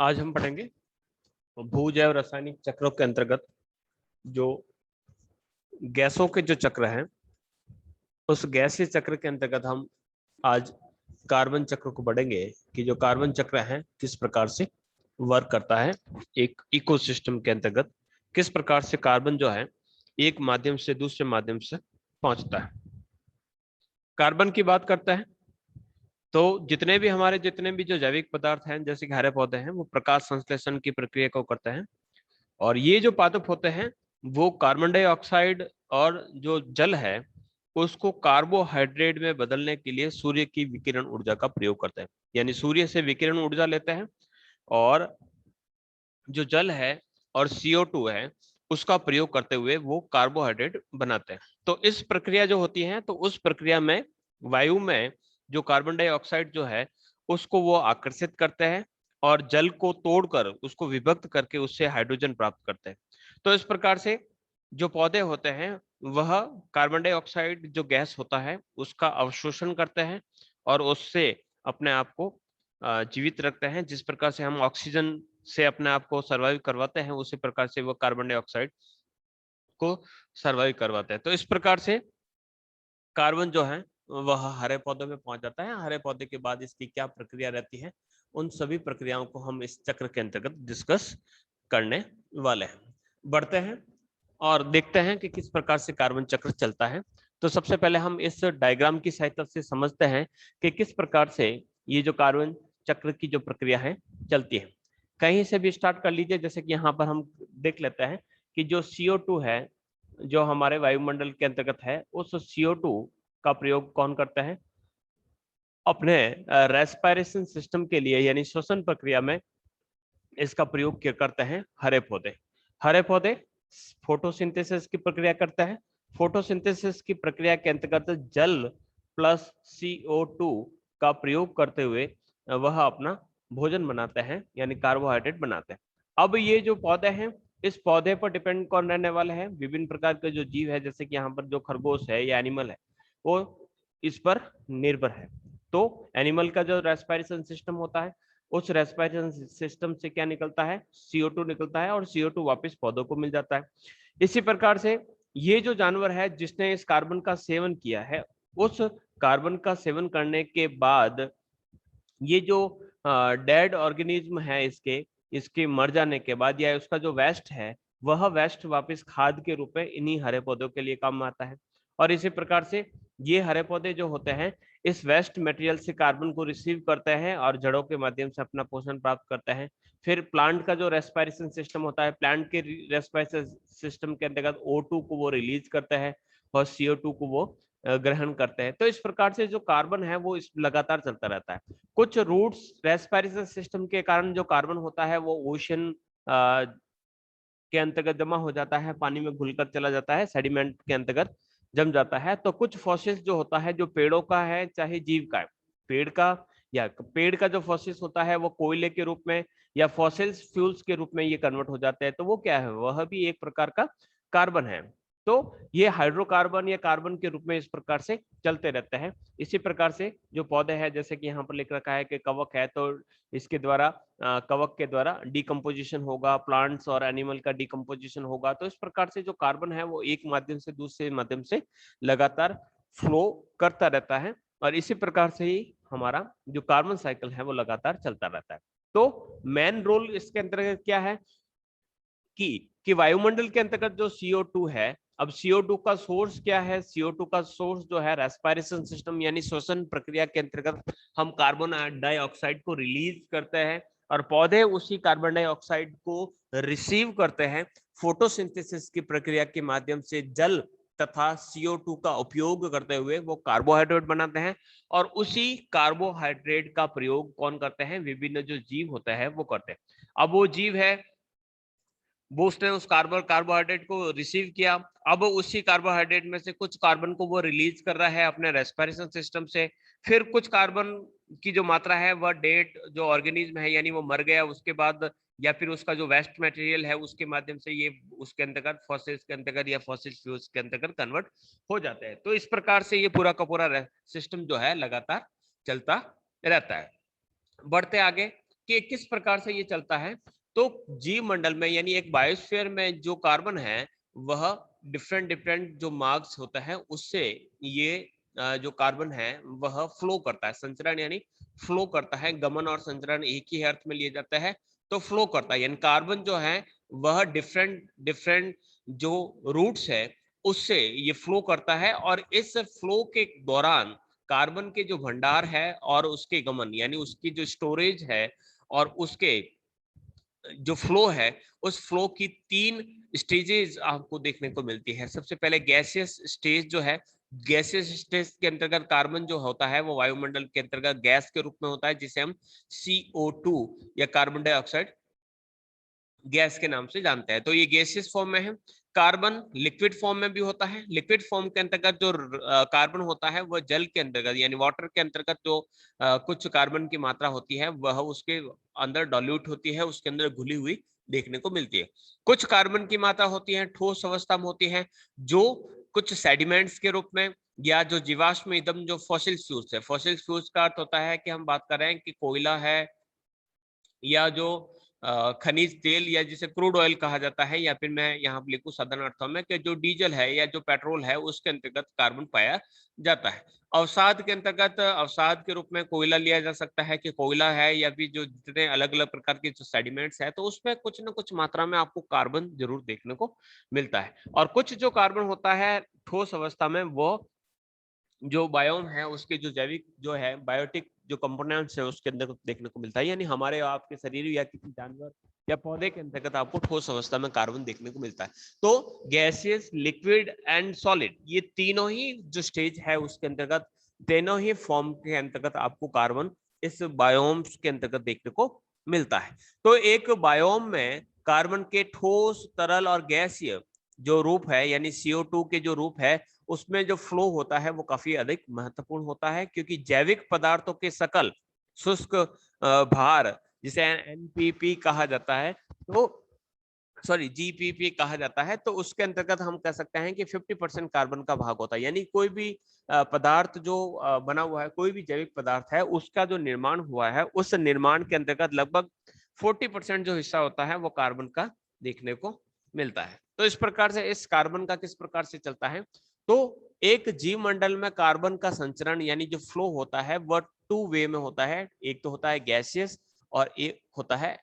आज हम पढ़ेंगे भूजैव रासायनिक चक्रों के अंतर्गत जो गैसों के जो चक्र हैं, उस गैसीय चक्र के अंतर्गत हम आज कार्बन चक्र को पढ़ेंगे कि जो कार्बन चक्र है किस प्रकार से वर्क करता है। एक इकोसिस्टम के अंतर्गत किस प्रकार से कार्बन जो है एक माध्यम से दूसरे माध्यम से पहुंचता है। कार्बन की बात करते हैं तो जितने भी जो जैविक पदार्थ हैं जैसे कि हरे पौधे हैं वो प्रकाश संश्लेषण की प्रक्रिया को करते हैं, और ये जो पादप होते हैं वो कार्बन डाइऑक्साइड और जो जल है उसको कार्बोहाइड्रेट में बदलने के लिए सूर्य की विकिरण ऊर्जा का प्रयोग करते हैं। यानी सूर्य से विकिरण ऊर्जा लेते हैं और जो जल है और CO2 है उसका प्रयोग करते हुए वो कार्बोहाइड्रेट बनाते हैं। तो इस प्रक्रिया जो होती है तो उस प्रक्रिया में वायु में जो कार्बन डाइऑक्साइड जो है उसको वो आकर्षित करते हैं और जल को तोड़कर उसको विभक्त करके उससे हाइड्रोजन प्राप्त करते हैं। तो इस प्रकार से जो पौधे होते हैं वह कार्बन डाइऑक्साइड जो गैस होता है उसका अवशोषण करते हैं और उससे अपने आप को जीवित रखते हैं। जिस प्रकार से हम ऑक्सीजन से अपने आप को सर्वाइव करवाते हैं उसी प्रकार से वो कार्बन डाइऑक्साइड को सर्वाइव करवाते हैं। तो इस प्रकार से कार्बन जो है वह हरे पौधे में पहुंच जाता है। हरे पौधे के बाद इसकी क्या प्रक्रिया रहती है उन सभी प्रक्रियाओं को हम इस चक्र के अंतर्गत डिस्कस करने वाले हैं। बढ़ते हैं और देखते हैं कि किस प्रकार से कार्बन चक्र चलता है। तो सबसे पहले हम इस डायग्राम की सहायता से समझते हैं कि किस प्रकार से ये जो कार्बन चक्र की जो प्रक्रिया है चलती है। कहीं से भी स्टार्ट कर लीजिए, जैसे कि यहाँ पर हम देख लेते हैं कि जो CO2 है जो हमारे वायुमंडल के अंतर्गत है उस CO2 का प्रयोग कौन करता है अपने रेस्पिरेशन सिस्टम के लिए, यानी श्वसन प्रक्रिया में इसका प्रयोग क्या करते हैं हरे पौधे। हरे पौधे फोटोसिंथेसिस की प्रक्रिया करता है। फोटोसिंथेसिस की प्रक्रिया के अंतर्गत जल प्लस CO2 का प्रयोग करते हुए वह अपना भोजन बनाते हैं, यानी कार्बोहाइड्रेट बनाते हैं। अब ये जो पौधे हैं इस पौधे पर डिपेंड कौन रहने वाले हैं, विभिन्न प्रकार के जो जीव है जैसे कि यहाँ पर जो खरगोश है या एनिमल है वो इस पर निर्भर है। तो एनिमल का जो रेस्पिरेशन सिस्टम होता है उस रेस्पिरेशन सिस्टम से क्या निकलता है CO2 निकलता है और CO2 वापस पौधों को मिल जाता है। इसी प्रकार से ये जो जानवर है जिसने इस कार्बन का सेवन किया है उस कार्बन का सेवन करने के बाद ये जो डेड ऑर्गेनिज्म है इसके मर जाने के बाद या उसका जो वेस्ट है वह वेस्ट वापस खाद के रूप में इन्हीं हरे पौधों के लिए काम आता है। और इसी प्रकार से ये हरे पौधे जो होते हैं इस वेस्ट मटेरियल से कार्बन को रिसीव करते हैं और जड़ों के माध्यम से अपना पोषण प्राप्त करते हैं। फिर प्लांट का जो रेस्पिरेशन सिस्टम होता है, प्लांट के रेस्पिरेशन सिस्टम के अंतर्गत O2 को वो रिलीज करते हैं और CO2 को वो ग्रहण करते हैं। तो इस प्रकार से जो कार्बन है वो इस लगातार चलता रहता है। कुछ रूट्स रेस्पिरेशन सिस्टम के कारण जो कार्बन होता है वो ओशन के अंतर्गत जमा हो जाता है, पानी में घुलकर चला जाता है, सेडिमेंट के अंतर्गत जम जाता है। तो कुछ फॉसिल्स जो होता है जो पेड़ों का है चाहे जीव का है, पेड़ का जो फॉसिल्स होता है वो कोयले के रूप में या फॉसिल्स फ्यूल्स के रूप में ये कन्वर्ट हो जाते हैं। तो वो क्या है वह भी एक प्रकार का कार्बन है। तो ये हाइड्रोकार्बन या कार्बन के रूप में इस प्रकार से चलते रहते हैं। इसी प्रकार से जो पौधे हैं जैसे कि यहाँ पर लिख रखा है कि कवक है तो इसके द्वारा कवक के द्वारा डिकम्पोजिशन होगा, प्लांट्स और एनिमल का डिकम्पोजिशन होगा। तो इस प्रकार से जो कार्बन है वो एक माध्यम से दूसरे माध्यम से लगातार फ्लो करता रहता है और इसी प्रकार से ही हमारा जो कार्बन साइकिल है वो लगातार चलता रहता है। तो मेन रोल इसके अंतर्गत क्या है कि वायुमंडल के अंतर्गत जो CO2 है, अब CO2 का सोर्स क्या है, CO2 का सोर्स जो है रेस्पिरेशन सिस्टम यानी श्वसन प्रक्रिया के अंतर्गत हम कार्बन डाइऑक्साइड को रिलीज करते हैं और पौधे उसी कार्बन डाइऑक्साइड को रिसीव करते हैं। फोटोसिंथेसिस की प्रक्रिया के माध्यम से जल तथा CO2 का उपयोग करते हुए वो कार्बोहाइड्रेट बनाते हैं और उसी कार्बोहाइड्रेट का प्रयोग कौन करते हैं, विभिन्न जो जीव होते हैं वो करते हैं। अब वो जीव है वो उसने उस कार्बोहाइड्रेट को रिसीव किया, अब उसी कार्बोहाइड्रेट में से कुछ कार्बन को वो रिलीज कर रहा है अपने रेस्पिरेशन सिस्टम से। फिर कुछ कार्बन की जो मात्रा है वह डेड जो ऑर्गेनिज्म है यानी वो मर गया उसके बाद या फिर उसका जो वेस्ट मटेरियल है उसके माध्यम से ये उसके अंतर्गत फॉसिल्स के अंतर्गत या फॉसिल फ्यूल्स के अंतर्गत कन्वर्ट हो जाते हैं। तो इस प्रकार से ये पूरा का पूरा सिस्टम जो है लगातार चलता रहता है। बढ़ते आगे कि किस प्रकार से ये चलता है। तो जीव मंडल में यानी एक बायोस्फीयर में जो कार्बन है वह डिफरेंट डिफरेंट जो मार्क्स होता है उससे ये जो कार्बन है वह फ्लो करता है, संचरण यानी फ्लो करता है। गमन और संचरण एक ही अर्थ में लिए जाता है, तो फ्लो करता है यानी कार्बन जो है वह डिफरेंट डिफरेंट जो रूट्स है उससे ये फ्लो करता है, और इस फ्लो के दौरान कार्बन के जो भंडार है और उसके गमन यानी उसकी जो स्टोरेज है और उसके जो फ्लो है उस फ्लो की 3 स्टेजेस आपको देखने को मिलती है। सबसे पहले गैसियस स्टेज जो है, गैसियस स्टेज के अंतर्गत कार्बन जो होता है वो वायुमंडल के अंतर्गत गैस के रूप में होता है, जिसे हम CO2 या कार्बन डाइऑक्साइड गैस के नाम से जानते हैं। तो ये गैसियस फॉर्म में है। कार्बन लिक्विड फॉर्म में भी होता है। लिक्विड फॉर्म के अंतर्गत जो कार्बन होता है वह जल के अंतर्गत यानी वाटर के अंतर्गत जो कुछ कार्बन की मात्रा होती है वह उसके अंदर डॉल्यूट होती है, उसके अंदर घुली हुई देखने को मिलती है। कुछ कार्बन की मात्रा होती है ठोस अवस्था में होती है, जो कुछ सेडिमेंट्स के रूप में या जो जीवाश्म ईंधन जो फॉसिल फ्यूल्स है। फॉसिल फ्यूल्स का अर्थ होता है कि हम बात कर रहे हैं कि कोयला है या जो खनिज तेल या जिसे क्रूड ऑयल कहा जाता है, या फिर मैं यहाँ लिखूं साधारण अर्थों में कि जो डीजल है या जो पेट्रोल है उसके अंतर्गत कार्बन पाया जाता है। अवसाद के अंतर्गत अवसाद के रूप में कोयला लिया जा सकता है कि कोयला है, या फिर जो जितने अलग अलग प्रकार के जो सेडिमेंट्स है तो उसमें कुछ न कुछ मात्रा में आपको कार्बन जरूर देखने को मिलता है। और कुछ जो कार्बन होता है ठोस अवस्था में वो जो बायोम है उसके जो जैविक जो है बायोटिक जो कंपोनेंट्स है उसके अंदर देखने को मिलता है, यानी हमारे आपके शरीर या किसी जानवर या पौधे के अंतर्गत आपको ठोस अवस्था में कार्बन देखने को मिलता है। तो गैसियस, लिक्विड एंड सॉलिड ये तीनों ही जो स्टेज है उसके अंतर्गत, तीनों ही फॉर्म के अंतर्गत आपको कार्बन इस बायोम्स के अंतर्गत देखने को मिलता है। तो एक बायोम में कार्बन के ठोस, तरल और गैसीय जो रूप है यानी CO2 के जो रूप है उसमें जो फ्लो होता है वो काफी अधिक महत्वपूर्ण होता है, क्योंकि जैविक पदार्थों के सकल शुष्क भार जिसे NPP कहा जाता है, तो सॉरी GPP कहा जाता है, तो उसके अंतर्गत हम कह सकते हैं कि 50% कार्बन का भाग होता है। यानी कोई भी पदार्थ जो बना हुआ है, कोई भी जैविक पदार्थ है उसका जो निर्माण हुआ है उस निर्माण के अंतर्गत लगभग 40% जो हिस्सा होता है वो कार्बन का देखने को मिलता है। तो इस प्रकार से इस कार्बन का किस प्रकार से चलता है, तो एक जीव मंडल में कार्बन का संचरण यानी जो फ्लो होता है वह 2 वे में होता है। एक तो होता है गैसियस और एक होता है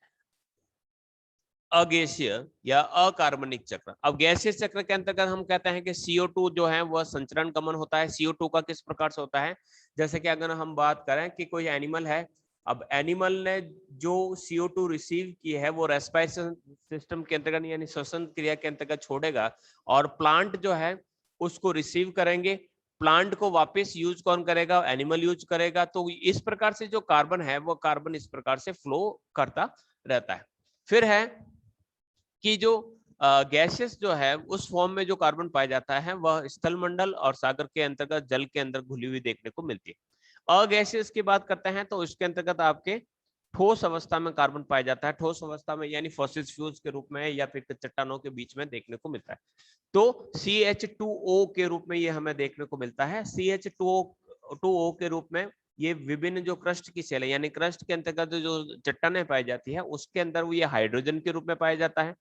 अगैसीय या अकार्बनिक चक्र। अब गैसीय चक्र के अंतर्गत हम कहते हैं कि CO2 जो है वह संचरण गमन होता है। CO2 का किस प्रकार से होता है, जैसे कि अगर हम बात करें कि कोई एनिमल है, अब एनिमल ने जो CO2 रिसीव की है वो रेस्पिरेशन सिस्टम के अंतर्गत यानी श्वसन क्रिया के अंतर्गत छोड़ेगा, और प्लांट जो है उसको रिसीव करेंगे। प्लांट को वापस यूज कौन करेगा, एनिमल यूज करेगा। तो इस प्रकार से जो कार्बन है वो कार्बन इस प्रकार से फ्लो करता रहता है। फिर है कि जो गैसेस जो है उस फॉर्म में जो कार्बन पाया जाता है वह स्थल मंडल और सागर के अंतर्गत जल के अंदर घुली हुई देखने को मिलती है। अगैसेस की बात करते हैं तो इसके अंतर्गत आपके ठोस अवस्था में कार्बन पाया जाता है, ठोस अवस्था में यानी फॉसिल फ्यूल्स के रूप में या फिर चट्टानों के बीच में देखने को मिलता है। तो CH2O के रूप में ये हमें देखने को मिलता है। CH2O के रूप में ये विभिन्न जो क्रस्ट की सेल है यानी क्रस्ट के अंतर्गत जो चट्टानें पाई जाती है उसके अंदर वो ये हाइड्रोजन के रूप में पाया जाता है,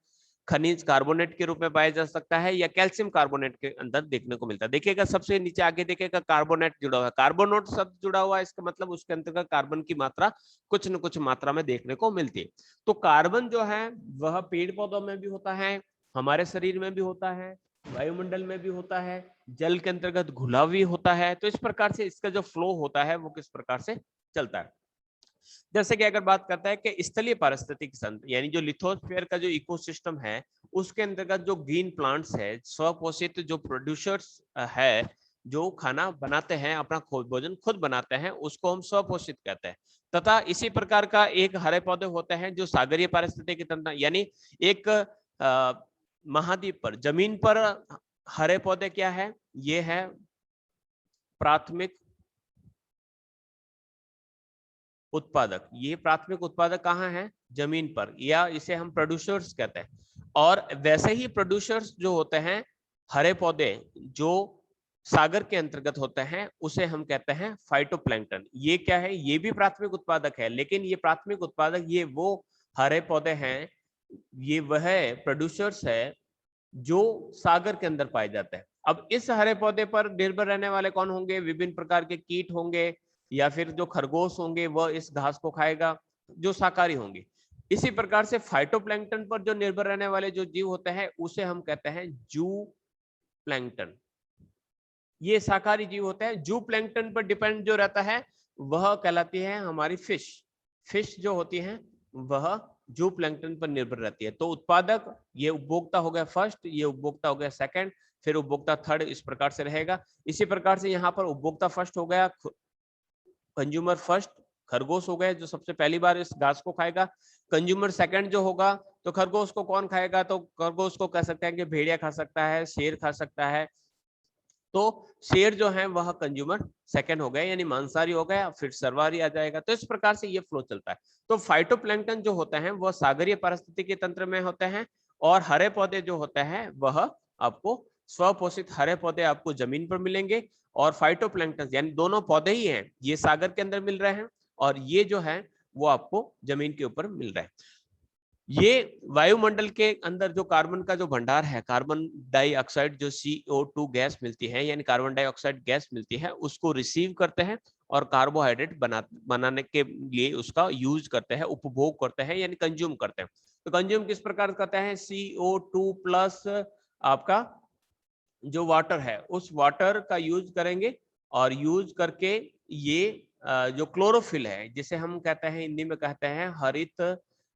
खनिज कार्बोनेट के रूप में पाया जा सकता है, या कैल्शियम कार्बोनेट के अंदर देखने को मिलता है। देखिएगा सबसे नीचे आगे देखिएगा कार्बोनेट जुड़ा हुआ है, कार्बोनेट शब्द जुड़ा हुआ है, इसका मतलब उसके अंतर्गत कार्बन की मात्रा कुछ न कुछ मात्रा में देखने को मिलती है। तो कार्बन जो है वह पेड़ पौधों में भी होता है, हमारे शरीर में भी होता है, वायुमंडल में भी होता है, जल के अंतर्गत घुला भी होता है। तो इस प्रकार से इसका जो फ्लो होता है वो किस प्रकार से चलता है। जैसे कि अगर बात करता है कि स्थलीय पारिस्थितिक तंत्र यानी जो लिथोस्फीयर का जो इकोसिस्टम है उसके अंतर्गत जो ग्रीन प्लांट्स है, स्वपोषित जो प्रोड्यूसर्स है, जो खाना बनाते हैं, अपना भोजन खुद बनाते हैं, उसको हम स्वपोषित कहते हैं। तथा इसी प्रकार का एक हरे पौधे होते हैं जो सागरीय पारिस्थितिक तंत्र यानी एक महाद्वीप पर जमीन पर हरे पौधे क्या है, ये है प्राथमिक उत्पादक। ये प्राथमिक उत्पादक कहाँ है, जमीन पर, या इसे हम प्रोड्यूसर्स कहते हैं। और वैसे ही प्रोड्यूसर्स जो होते हैं हरे पौधे जो सागर के अंतर्गत होते हैं उसे हम कहते हैं फाइटोप्लैंक्टन। ये क्या है? ये भी प्राथमिक उत्पादक है, लेकिन ये प्राथमिक उत्पादक ये वो हरे पौधे हैं, ये वह प्रोड्यूसर्स है जो सागर के अंदर पाए जाते हैं। अब इस हरे पौधे पर निर्भर रहने वाले कौन होंगे? विभिन्न प्रकार के कीट होंगे, या फिर जो खरगोश होंगे वह इस घास को खाएगा, जो शाकाहारी होंगे। इसी प्रकार से फाइटोप्लैंक्टन पर जो निर्भर रहने वाले जो जीव होते हैं उसे हम कहते हैं जू प्लैंक्टन। ये शाकाहारी जीव होते हैं। जू प्लैंक्टन पर डिपेंड जो रहता है वह कहलाती है हमारी फिश। फिश जो होती हैं वह जू प्लैंक्टन पर निर्भर रहती है। तो उत्पादक ये उपभोक्ता हो गया फर्स्ट, ये उपभोक्ता हो गया सेकंड, फिर उपभोक्ता थर्ड, इस प्रकार से रहेगा। इसी प्रकार से यहाँ पर उपभोक्ता फर्स्ट हो गया, कंज्यूमर फर्स्ट खरगोश हो गए जो सबसे पहली बार इस घास को खाएगा। कंज्यूमर सेकंड जो होगा तो खरगोश को कौन खाएगा? तो खरगोश को कह सकते हैं कि भेड़िया खा सकता है, शेर खा सकता है। तो शेर जो है वह कंज्यूमर सेकंड हो गया, यानी मांसाहारी हो गया, फिर सर्वाहारी आ जाएगा। तो इस प्रकार से ये फ्लो चलता है। तो फाइटोप्लैंक्टन जो होते हैं वह सागरीय पारिस्थितिकी तंत्र में होते हैं, और हरे पौधे जो होते हैं वह आपको स्वपोषित हरे पौधे आपको जमीन पर मिलेंगे, और फाइटोप्लैंक्टन यानी दोनों पौधे ही हैं, ये सागर के अंदर मिल रहे हैं और ये जो है वो आपको जमीन के ऊपर मिल रहा है। ये वायुमंडल के अंदर जो कार्बन का जो भंडार है, कार्बन डाइऑक्साइड जो CO2 गैस मिलती है, यानी कार्बन डाइऑक्साइड गैस मिलती है, उसको रिसीव करते हैं और कार्बोहाइड्रेट बनाने के लिए उसका यूज करते हैं, उपभोग करते हैं, यानी कंज्यूम करते हैं। तो कंज्यूम किस प्रकार करते हैं? CO2 प्लस आपका जो वाटर है उस वाटर का यूज करेंगे, और यूज करके ये जो क्लोरोफिल है, जिसे हम कहते हैं हिंदी में कहते हैं हरित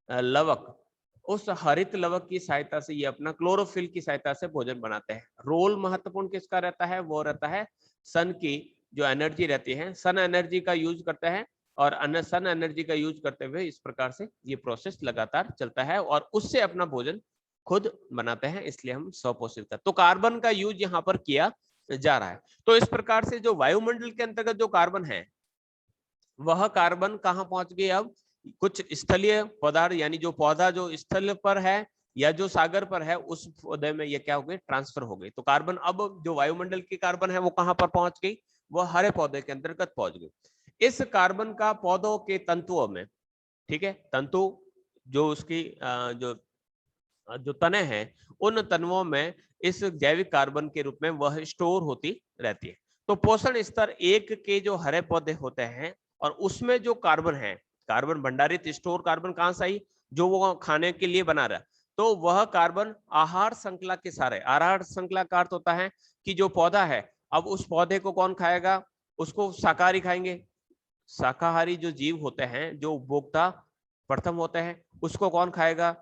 लवक, उस हरित लवक की सहायता से ये अपना क्लोरोफिल की सहायता से भोजन बनाते हैं। रोल महत्वपूर्ण किसका रहता है? वो रहता है सन की जो एनर्जी रहती है, सन एनर्जी का यूज करते हैं, और सन एनर्जी का यूज करते हुए इस प्रकार से ये प्रोसेस लगातार चलता है और उससे अपना भोजन खुद बनाते हैं, इसलिए हम स्वपोषित करते हैं। तो कार्बन का यूज यहाँ पर किया जा रहा है। तो इस प्रकार से जो वायुमंडल के अंतर्गत जो कार्बन है वह कार्बन कहाँ पहुंच गई? अब कुछ स्थलीय पदार्थ, यानी जो पौधा जो स्थल पर है या जो सागर पर है उस पौधे में ये क्या हो गई? ट्रांसफर हो गई। तो कार्बन अब जो वायुमंडल की कार्बन है वो कहाँ पर पहुंच गई? वो हरे पौधे के अंतर्गत पहुंच गई। इस कार्बन का पौधों के तंतुओं में, ठीक है, तंतु जो उसकी जो तने हैं उन तनवों में इस जैविक कार्बन के रूप में वह स्टोर होती रहती है। तो पोषण स्तर 1 के जो हरे पौधे होते हैं और उसमें जो कार्बन है, कार्बन भंडारित स्टोर कार्बन कहां से आई? जो वो खाने के लिए बना रहा, तो वह कार्बन आहार श्रृंखला के सारे, आहार श्रृंखला का अर्थ होता है कि जो पौधा है अब उस पौधे को कौन खाएगा? उसको शाकाहारी खाएंगे। शाकाहारी जो जीव होते हैं, जो उपभोक्ता प्रथम होते हैं, उसको कौन खाएगा?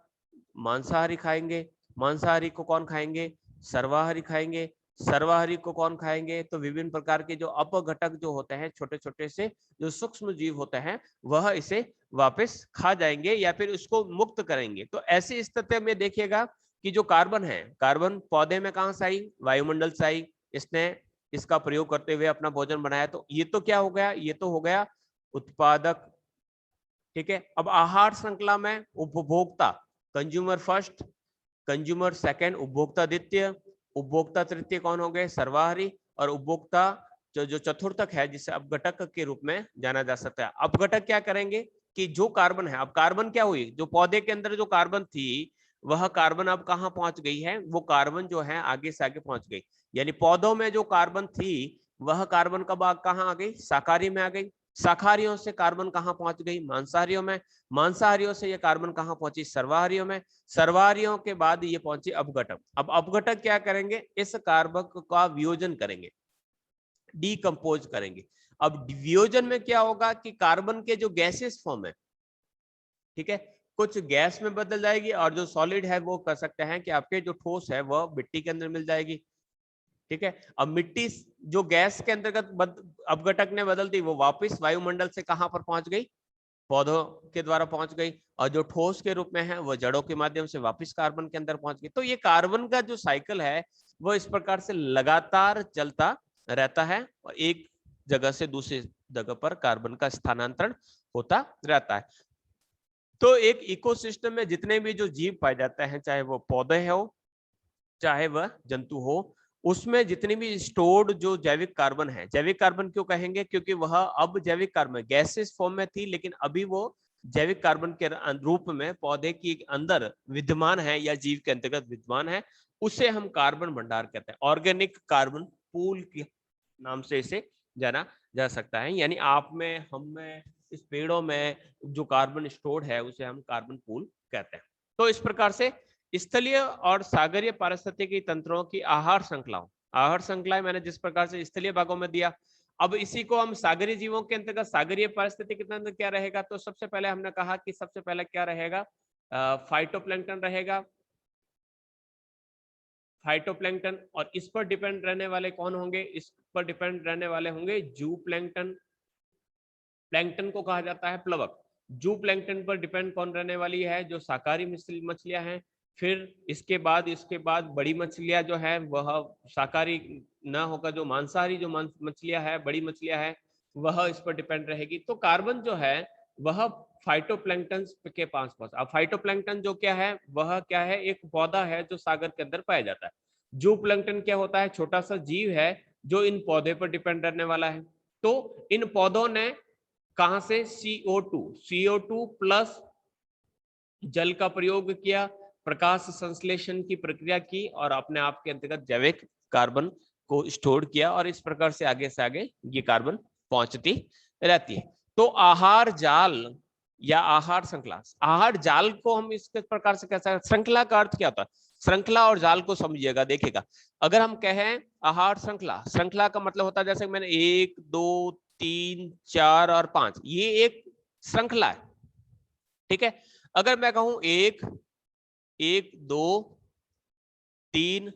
मांसाहारी खाएंगे। मांसाहारी को कौन खाएंगे? सर्वाहारी खाएंगे। सर्वाहारी को कौन खाएंगे? तो विभिन्न प्रकार के जो अपघटक जो होते हैं, छोटे छोटे से जो सूक्ष्म जीव होते हैं, वह इसे वापस खा जाएंगे या फिर उसको मुक्त करेंगे। तो ऐसी स्थिति में देखिएगा कि जो कार्बन है, कार्बन पौधे में कहां से आई? वायुमंडल से आई। इसने इसका प्रयोग करते हुए अपना भोजन बनाया। तो ये तो क्या हो गया? ये तो हो गया उत्पादक, ठीक है। अब आहार श्रृंखला में उपभोक्ता, कंज्यूमर फर्स्ट, कंज्यूमर सेकंड, उपभोक्ता द्वितीय, उपभोक्ता तृतीय कौन हो गए? सर्वाहारी, और उपभोक्ता जो चतुर्थक है जिसे अपघटक के रूप में जाना जा सकता है। अपघटक क्या करेंगे कि जो कार्बन है, अब कार्बन क्या हुई? जो पौधे के अंदर जो कार्बन थी वह कार्बन अब कहाँ पहुंच गई है? वो कार्बन जो है आगे से आगे पहुंच गई, यानी पौधों में जो कार्बन थी वह कार्बन कब कहाँ आ गई? शाकाहारी में आ गई। शाकाहारियों से कार्बन कहाँ पहुंच गई? मांसाहारियों में। मांसाहारियों से ये कार्बन कहाँ पहुंची? सर्वाहारियों में। सर्वाहारियों के बाद ये पहुंची अपघटक। अब अपघटक क्या करेंगे? इस कार्बन का वियोजन करेंगे, डीकंपोज करेंगे। अब वियोजन में क्या होगा कि कार्बन के जो गैसेस फॉर्म है, ठीक है, कुछ गैस में बदल जाएगी, और जो सॉलिड है वो कर सकते हैं कि आपके जो ठोस है वह मिट्टी के अंदर मिल जाएगी, ठीक है। अब मिट्टी जो गैस के अंतर्गत अपघटक ने बदल दी, वो वापस वायुमंडल से कहां पर पहुंच गई? पौधों के द्वारा पहुंच गई, और जो ठोस के रूप में है वो जड़ों के माध्यम से वापस कार्बन के अंदर पहुंच गई। तो ये कार्बन का जो साइकिल है वो इस प्रकार से लगातार चलता रहता है, और एक जगह से दूसरी जगह पर कार्बन का स्थानांतरण होता रहता है। तो एक इकोसिस्टम में जितने भी जो जीव पाए जाते हैं, चाहे वो पौधे हो चाहे वह जंतु हो, उसमें जितनी भी स्टोर्ड जो जैविक कार्बन है, जैविक कार्बन क्यों कहेंगे, क्योंकि वह अब जैविक कार्बन गैसेस फॉर्म में थी, लेकिन अभी वो जैविक कार्बन के रूप में पौधे की अंदर विद्यमान है या जीव के अंतर्गत विद्यमान है, उसे हम कार्बन भंडार कहते हैं। ऑर्गेनिक कार्बन पूल के नाम से इसे जाना जा सकता है। यानी आप में, हम में, इस पेड़ों में जो कार्बन स्टोर्ड है उसे हम कार्बन पूल कहते हैं। तो इस प्रकार से स्थलीय और सागरीय पारिस्थितिकी तंत्रों की आहार श्रृंखलाएं मैंने जिस प्रकार से स्थलीय भागों में दिया, अब इसी को हम सागरीय जीवों के अंतर्गत सागरीय पारिस्थितिकी तंत्र क्या रहेगा। तो सबसे पहले हमने कहा कि सबसे पहले क्या रहेगा, फाइटोप्लैंक्टन रहेगा। फाइटोप्लैंक्टन, और इस पर डिपेंड रहने वाले कौन होंगे, इस पर डिपेंड रहने वाले होंगे जू प्लैंक्टन। प्लैंक्टन को कहा जाता है प्लवक। जू प्लैंक्टन पर डिपेंड कौन रहने वाली है, जो शाकाहारी मछलियां हैं। फिर इसके बाद बड़ी मछलियां जो है वह शाकाहारी ना होकर जो मांसाहारी जो मछलियां है, बड़ी मछलियां है, वह इस पर डिपेंड रहेगी। तो कार्बन जो है वह फाइटोप्लैंक्टन के पास अब फाइटोप्लैंक्टन जो क्या है, वह क्या है, एक पौधा है जो सागर के अंदर पाया जाता है। जू प्लैंक्टन क्या होता है, छोटा सा जीव है जो इन पौधे पर डिपेंड रहने वाला है। तो इन पौधों ने कहां से CO2 प्लस जल का प्रयोग किया, प्रकाश संश्लेषण की प्रक्रिया की और अपने आप के अंतर्गत जैविक कार्बन को स्टोर किया, और इस प्रकार से आगे ये कार्बन पहुंचती रहती है। तो आहार जाल या आहार श्रृंखला, आहार जाल को हम इस प्रकार से कह सकते हैं। श्रृंखला का अर्थ क्या होता है, श्रृंखला और जाल को समझिएगा, देखिएगा। अगर हम कहें आहार श्रृंखला, श्रृंखला का मतलब होता है जैसे मैंने 1 2 3 4 और 5, ये एक श्रृंखला है, ठीक है। अगर मैं कहूं 1 1 2 3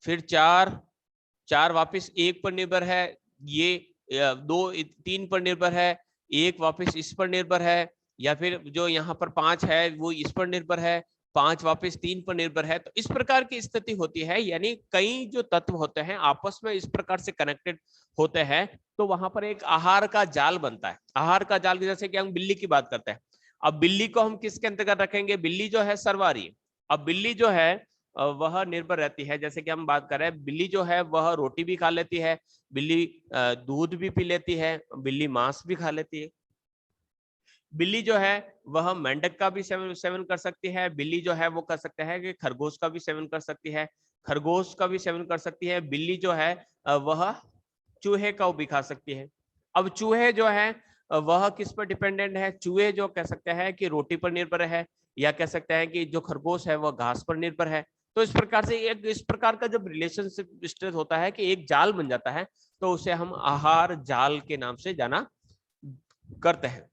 फिर 4 वापस 1 पर निर्भर है, ये 2 3 पर निर्भर है, 1 वापस इस पर निर्भर है, या फिर जो यहाँ पर 5 है वो इस पर निर्भर है, 5 वापस 3 पर निर्भर है। तो इस प्रकार की स्थिति होती है, यानी कई जो तत्व होते हैं आपस में इस प्रकार से कनेक्टेड होते हैं, तो वहां पर एक आहार का जाल बनता है। आहार का जाल, जैसे कि हम बिल्ली की बात करते हैं। अब बिल्ली को हम किसके अंतर्गत रखेंगे, बिल्ली जो है सर्वहारी। अब बिल्ली जो है वह निर्भर रहती है, जैसे कि हम बात कर रहे हैं, बिल्ली जो है वह रोटी भी खा लेती है, बिल्ली दूध भी पी लेती है, बिल्ली मांस भी खा लेती है। बिल्ली जो है वह मेंढक का भी सेवन कर सकती है, बिल्ली जो है वो कर सकता है कि खरगोश का भी सेवन कर सकती है, खरगोश का भी सेवन कर सकती है। बिल्ली जो है वह चूहे का भी खा सकती है। अब चूहे जो है वह किस पर डिपेंडेंट है, चूहे जो कह सकते हैं कि रोटी पर निर्भर है, या कह सकते हैं कि जो खरगोश है वह घास पर निर्भर है। तो इस प्रकार से एक इस प्रकार का जब रिलेशनशिप स्ट्रेस होता है कि एक जाल बन जाता है, तो उसे हम आहार जाल के नाम से जाना करते हैं।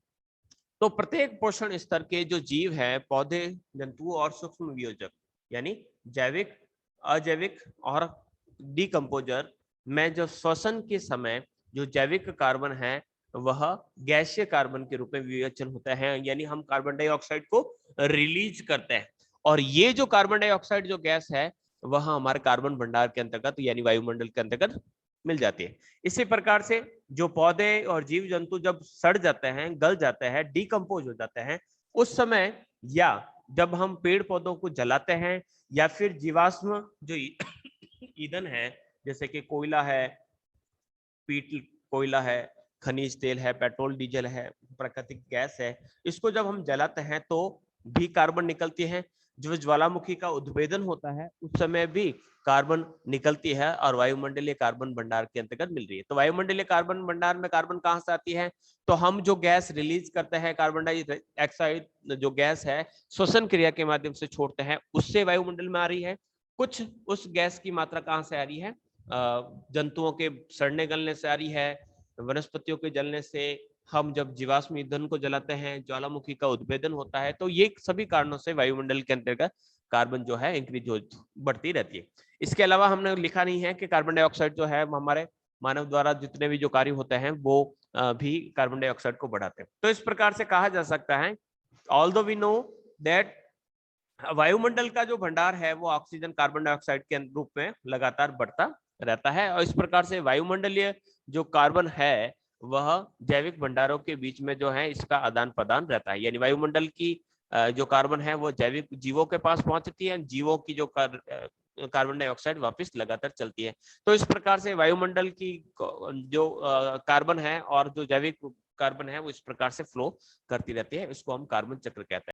तो प्रत्येक पोषण स्तर के जो जीव है, पौधे, जंतु और सूक्ष्म वियोजक, यानी जैविक, अजैविक और डिकम्पोजर में जो श्वसन के समय जो जैविक कार्बन है वह गैसीय कार्बन के रूप में विवेचन होता है, यानी हम कार्बन डाइऑक्साइड को रिलीज करते हैं। और ये जो कार्बन डाइऑक्साइड जो गैस है वह हमारे कार्बन भंडार के अंतर्गत यानी वायुमंडल के अंतर्गत मिल जाती है। इसी प्रकार से जो पौधे और जीव जंतु जब सड़ जाते हैं, गल जाते हैं, डिकम्पोज हो जाते हैं, उस समय या जब हम पेड़ पौधों को जलाते हैं, या फिर जीवाश्म जो ईंधन है, जैसे कि कोयला है, पीट कोयला है, खनिज तेल है, पेट्रोल डीजल है, प्राकृतिक गैस है, इसको जब हम जलाते हैं तो भी कार्बन निकलती है। जो ज्वालामुखी का उद्भेदन होता है उस समय भी कार्बन निकलती है और वायुमंडलीय कार्बन भंडार के अंतर्गत मिल रही है। तो वायुमंडलीय कार्बन भंडार में कार्बन कहां से आती है, तो हम जो गैस रिलीज करते हैं, कार्बन डाइऑक्साइड जो गैस है श्वसन क्रिया के माध्यम से छोड़ते हैं, उससे वायुमंडल में आ रही है। कुछ उस गैस की मात्रा कहां से आ रही है, जंतुओं के सड़ने गलने से आ रही है, वनस्पतियों के जलने से, हम जब जीवाश्म ईंधन को जलाते हैं, ज्वालामुखी का उद्भेदन होता है, तो ये सभी कारणों से वायुमंडल के अंतर्गत कार्बन जो है इंक्रीज हो बढ़ती रहती है। इसके अलावा हमने लिखा नहीं है कि कार्बन डाइऑक्साइड जो है हमारे मानव द्वारा जितने भी जो कार्य होते हैं वो भी कार्बन डाइऑक्साइड को बढ़ाते हैं। तो इस प्रकार से कहा जा सकता है, ऑल्दो वी नो दैट वायुमंडल का जो भंडार है वो ऑक्सीजन कार्बन डाइऑक्साइड के रूप में लगातार बढ़ता रहता है, और इस प्रकार से वायुमंडलीय जो कार्बन है वह जैविक भंडारों के बीच में जो है इसका आदान प्रदान रहता है। यानी वायुमंडल की जो कार्बन है वो जैविक जीवों के पास पहुंचती है, जीवों की जो कार्बन डाइऑक्साइड वापस लगातार चलती है। तो इस प्रकार से वायुमंडल की जो कार्बन है और जो जैविक कार्बन है वो इस प्रकार से फ्लो करती रहती है, इसको हम कार्बन चक्र कहते हैं।